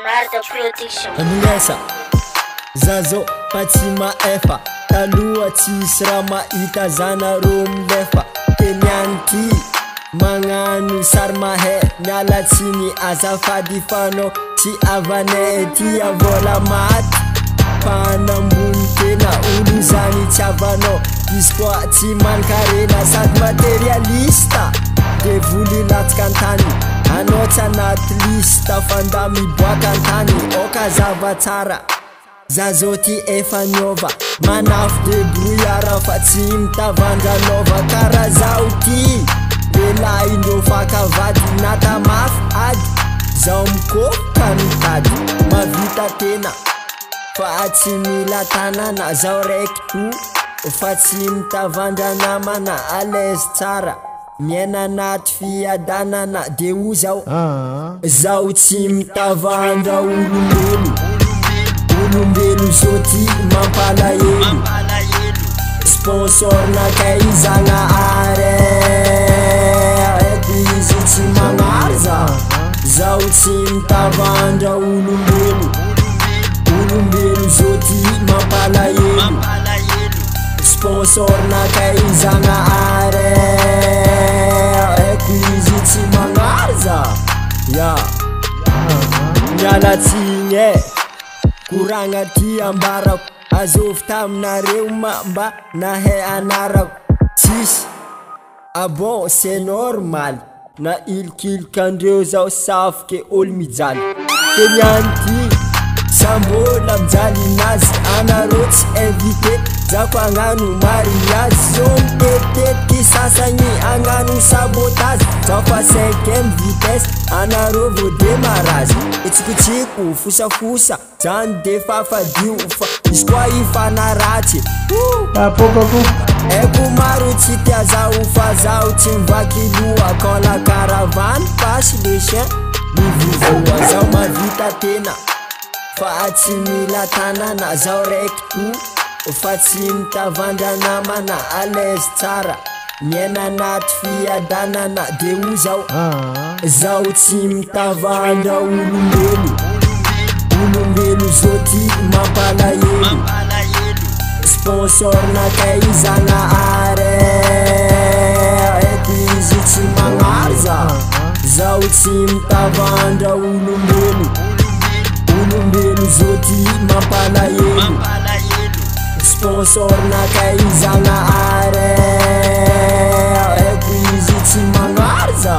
Marda Production. Anongesa Zazo Patsima Efa Talua Tisra Maita Zana Rom Lefa Kenyanti Manganu Sarmahe Nyalatsini Azafadi Fano Ti Avane Ti Avola Mat Panambunte na Uluzani Chavano Dispoa Ti Mankarena Sad Materialista Devuli Latkantani Anota natlista fandami boakantany Oka zavatsara Zazoti efa niova Manaf de brouillard fa tsy mitavandranova Kara zao ty Bela indro fakavady Nata mafy ady Zao mikoka mitady Mavita tena Fa tsy mila tanana Zao raiky to Fa tsy mitavandra namana Alaise tsara Miena naty fiadanana de o zao Zao tsy mitavandra olombelo zoti mampalahelo Sponsor nakay Zagnahary Eto izy tsy magnarza Zao tsy mitavandra olombelo zoti mampalahelo Sponsor nakay Zagnahary Equizy tsy magnarza Mialatsigny Koragna ty ambarako Azovy taminareo mba nahay anarako Tsisy bon c'est normal Na ilikandreo zao safoke olo mijaly Kenyanty Sambola mijaly nazy Anareo tsy invité Zako agnano mariage Zone tetetky sasagny agnano sabotage Zao fa 5e vitesse Anareo vo démarrage Etsikotsiko fosafosa Zany defa fadio fa Izy koa ifanaratsy Eko maro tsy tia zao fa zao tsy mivaky loha Quand la caravane passe le chien Mivovoa zao mavita tena Fa tsy mila tanana zao raiky to Fa tsy mitavandra namana Alaise tsara Miena naty fiadanana de o zao Zao tsy mitavandra olombelo zoti mampalahelo Sponsor nakay Zagnahary Eto izy tsy magnarza Zao tsy mitavandra olombelo zoti mampalahelo Sponsor nakay Zagnahary Eto izy tsy magnarza